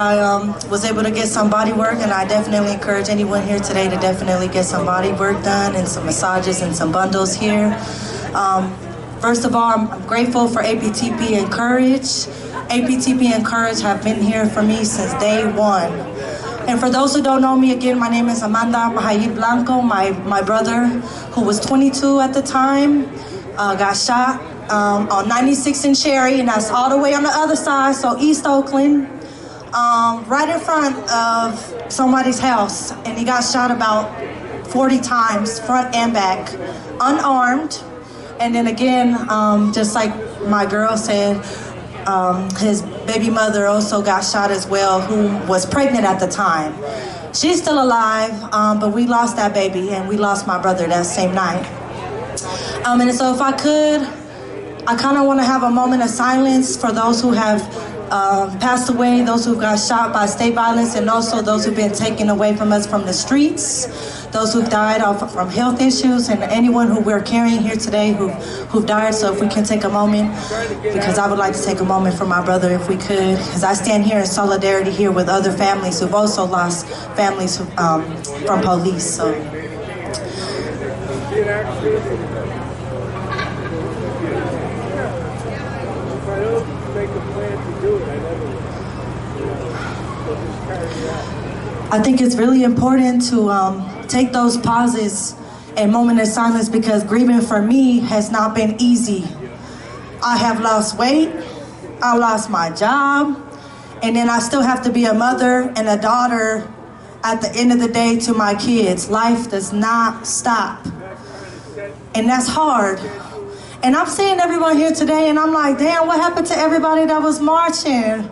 I was able to get some body work, and I definitely encourage anyone here today to definitely get some body work done and some massages and some bundles here. First of all, I'm grateful for APTP and Courage. APTP and Courage have been here for me since day one. And for those who don't know me, again, my name is Mah7912. My brother, who was 22 at the time, got shot on 96 and Cherry, and that's all the way on the other side, so East Oakland. Right in front of somebody's house, and he got shot about 40 times, front and back, unarmed. And then again, just like my girl said, his baby mother also got shot as well, who was pregnant at the time. She's still alive, but we lost that baby, and we lost my brother that same night. And so if I could, I kind of want to have a moment of silence for those who have passed away, those who got shot by state violence, and also those who've been taken away from us from the streets, those who've died from health issues, and anyone who we're carrying here today who've died. So if we can take a moment, because I would like to take a moment for my brother if we could, as I stand here in solidarity here with other families who've also lost families from police. So. I think it's really important to take those pauses and moments of silence, because grieving for me has not been easy. I have lost weight, I lost my job, and then I still have to be a mother and a daughter at the end of the day to my kids. Life does not stop, and that's hard. And I'm seeing everyone here today, and I'm like, damn, what happened to everybody that was marching?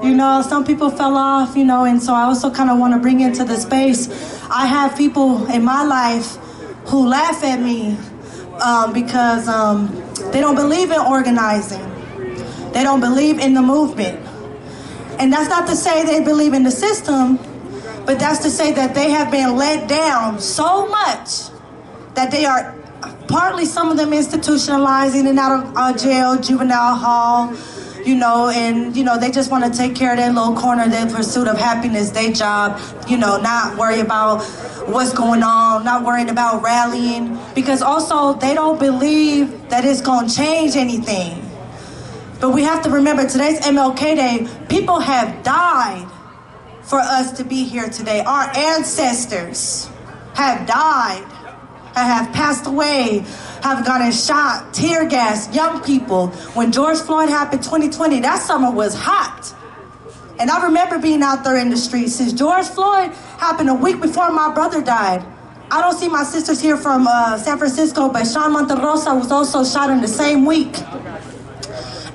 You know, some people fell off, you know, and so I also kind of want to bring into the space. I have people in my life who laugh at me because they don't believe in organizing. They don't believe in the movement. And that's not to say they believe in the system, but that's to say that they have been let down so much that they are partly, some of them institutionalizing and out of jail, juvenile hall, you know, and, you know, they just want to take care of their little corner, their pursuit of happiness, their job, you know, not worry about what's going on, not worrying about rallying, because also they don't believe that it's going to change anything. But we have to remember, today's MLK Day, people have died for us to be here today. Our ancestors have died, have passed away, have gotten shot, tear gas, young people. When George Floyd happened 2020, that summer was hot. And I remember being out there in the streets. Since George Floyd happened a week before my brother died. I don't see my sisters here from San Francisco, but Sean Monterosa was also shot in the same week.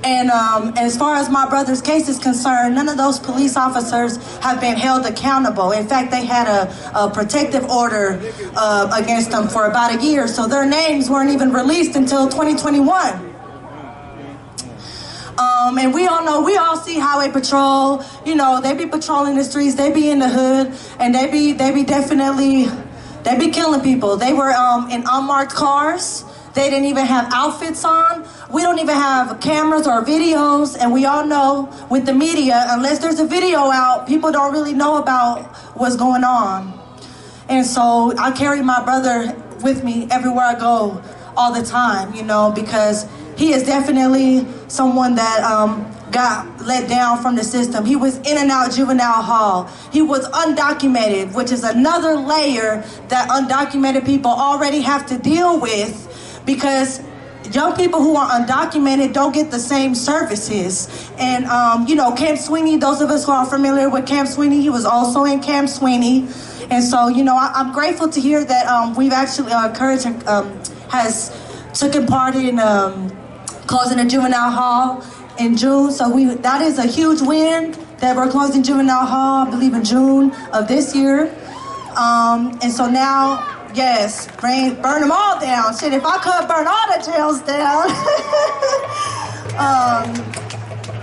And as far as my brother's case is concerned, none of those police officers have been held accountable. In fact, they had a protective order against them for about a year, so their names weren't even released until 2021. And we all know, we all see highway patrol, you know, they be patrolling the streets, they be in the hood, and they be killing people. They were in unmarked cars. They didn't even have outfits on. We don't even have cameras or videos, and we all know with the media, unless there's a video out, people don't really know about what's going on. And so I carry my brother with me everywhere I go all the time, you know, because he is definitely someone that got let down from the system. He was in and out juvenile hall. He was undocumented, which is another layer that undocumented people already have to deal with, because young people who are undocumented don't get the same services. And, you know, Camp Sweeney, those of us who are familiar with Camp Sweeney, he was also in Camp Sweeney. And so, you know, I'm grateful to hear that we've actually, Courage has taken part in closing a juvenile hall in June. So that is a huge win that we're closing juvenile hall, I believe in June of this year. And so now, yes, burn them all down. Shit, if I could burn all the jails down.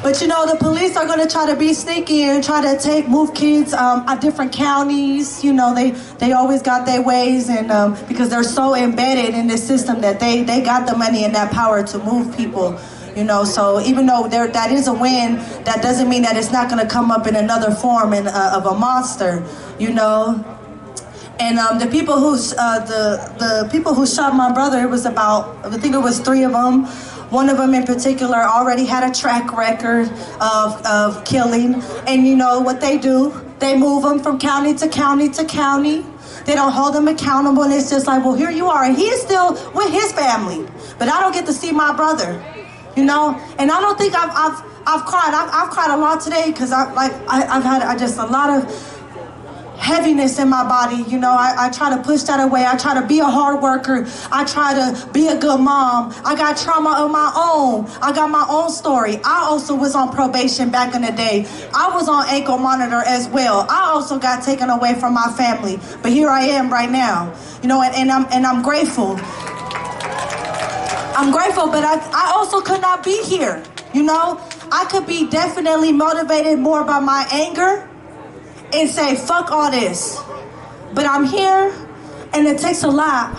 But you know, the police are gonna try to be sneaky and try to move kids at different counties. You know, they always got their ways, and because they're so embedded in this system that they got the money and that power to move people, You know, so even though that is a win, that doesn't mean that it's not going to come up in another form of a monster, you know. And the people who shot my brother, it was about, I think it was 3 of them. One of them in particular already had a track record of killing. And you know what they do? They move them from county to county to county. They don't hold them accountable, and it's just like, well, here you are, and he is still with his family, but I don't get to see my brother, you know. And I don't think I've cried. I've cried a lot today because I've had just a lot of heaviness in my body, you know. I try to push that away. I try to be a hard worker. I try to be a good mom. I got trauma of my own. I got my own story. I also was on probation back in the day. I was on ankle monitor as well. I also got taken away from my family, but here I am right now, you know. And I'm grateful. I'm grateful, but I also could not be here, you know. I could be definitely motivated more by my anger and say, fuck all this. But I'm here, and it takes a lot.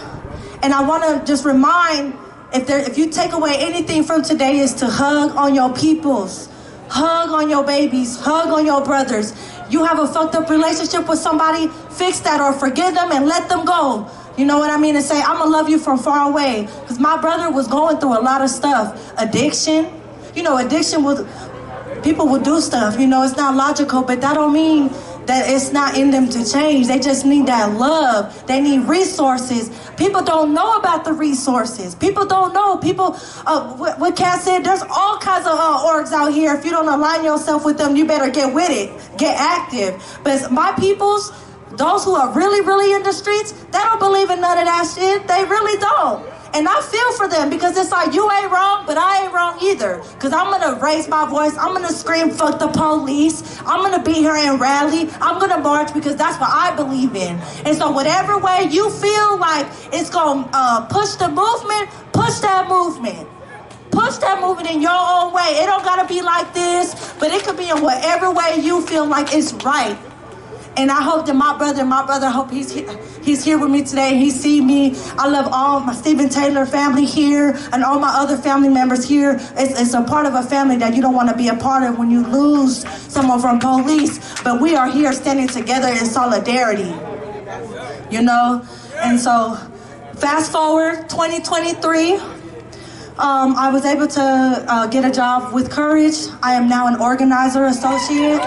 And I want to just remind, if you take away anything from today, is to hug on your peoples. Hug on your babies. Hug on your brothers. You have a fucked up relationship with somebody, fix that or forgive them and let them go. You know what I mean? And say, I'm going to love you from far away. Because my brother was going through a lot of stuff. Addiction. You know, addiction was, people will do stuff. You know, it's not logical, but that don't mean that it's not in them to change. They just need that love. They need resources. People don't know about the resources. People don't know. People, what Cass said, there's all kinds of orgs out here. If you don't align yourself with them, you better get with it. Get active. But my peoples, those who are really, really in the streets, they don't believe in none of that shit. They really don't. And I feel for them because it's like, you ain't wrong, but I ain't wrong either. Because I'm going to raise my voice. I'm going to scream, fuck the police. I'm going to be here and rally. I'm going to march because that's what I believe in. And so whatever way you feel like it's going to push the movement, push that movement. Push that movement in your own way. It don't got to be like this, but it could be in whatever way you feel like it's right. And I hope that my brother, hope he's here with me today. He see me. I love all my Stephen Taylor family here and all my other family members here. It's a part of a family that you don't want to be a part of when you lose someone from police. But we are here standing together in solidarity, you know? And so fast forward 2023, I was able to get a job with Courage. I am now an organizer associate.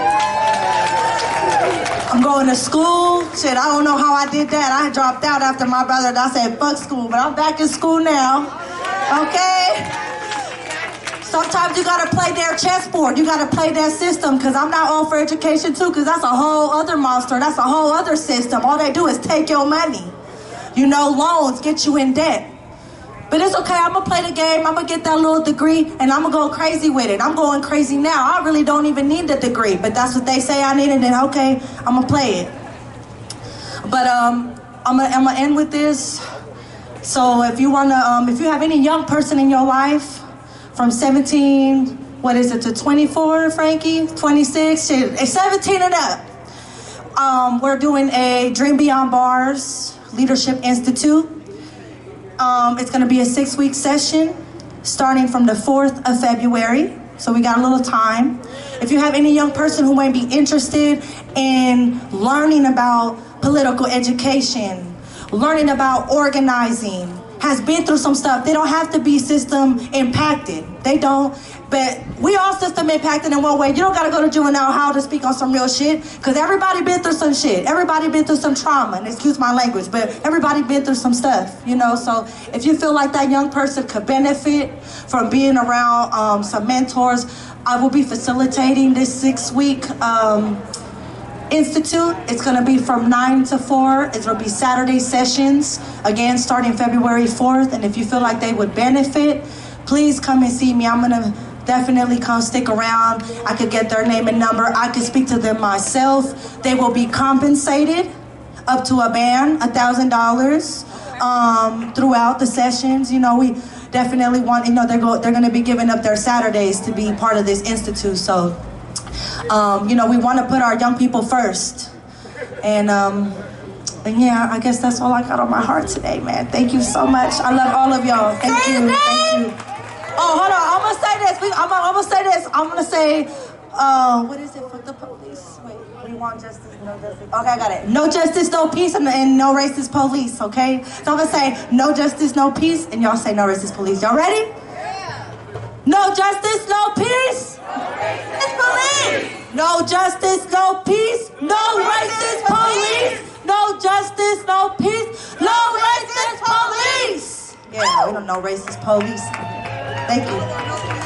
I'm going to school. Shit, I don't know how I did that. I dropped out after my brother. I said, fuck school, but I'm back in school now. Okay? Sometimes you gotta play their chessboard. You gotta play that system, because I'm not all for education too, because that's a whole other monster. That's a whole other system. All they do is take your money. You know, loans get you in debt. But it's okay, I'm gonna play the game, I'm gonna get that little degree, and I'm gonna go crazy with it. I'm going crazy now. I really don't even need the degree, but that's what they say I need, and then okay, I'm gonna play it. But I'm gonna end with this. So if you wanna, if you have any young person in your life, from 17, what is it, to 24, Frankie? 26, shit, 17 and up. We're doing a Dream Beyond Bars Leadership Institute. It's going to be a 6-week session starting from the 4th of February. So we got a little time. If you have any young person who might be interested in learning about political education, learning about organizing, has been through some stuff, they don't have to be system impacted. They don't. But we all system impacted in one way. You don't got to go to juvenile hall to speak on some real shit, because everybody been through some shit. Everybody been through some trauma, and excuse my language, but everybody been through some stuff, you know? So if you feel like that young person could benefit from being around some mentors, I will be facilitating this 6-week institute. It's going to be from 9 to 4. It's going to be Saturday sessions, again, starting February 4th. And if you feel like they would benefit, please come and see me. I'm going to definitely come stick around. I could get their name and number. I could speak to them myself. They will be compensated up to a band, $1,000 throughout the sessions. You know, we definitely want, you know, they're going to be giving up their Saturdays to be part of this institute. So, you know, we want to put our young people first. And yeah, I guess that's all I got on my heart today, man. Thank you so much. I love all of y'all. Thank you. Thank you. Oh, hold on. I'm gonna say this. I'm gonna say this. I'm gonna say, what is it? Fuck the police. Wait, we want justice, no justice. Okay, I got it. No justice, no peace, and no racist police. Okay. So I'm gonna say no justice, no peace, and y'all say no racist police. Y'all ready? Yeah. No justice, no peace. No racist police. No justice, no peace. No racist police. No justice, no peace. No racist police. Yeah, we don't know racist police. Thank you.